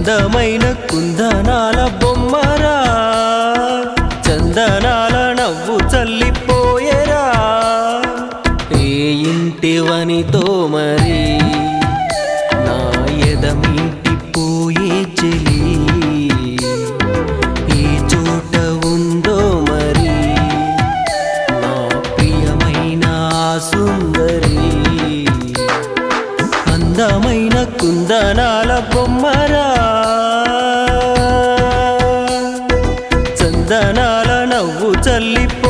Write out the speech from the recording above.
అందమైన కుందనాల బొమ్మరా, చందనాల నవ్వు చల్లిపోయేరా. ఏ ఇంటివనితో మరి నా ఎదమిటిపోయే చెలి, ఏ చోట ఉందో మరి నా ప్రియమైన సుందరి. అందమైన కుందనాల బొమ్మరా, చందనాల నవ్వు చల్లిపో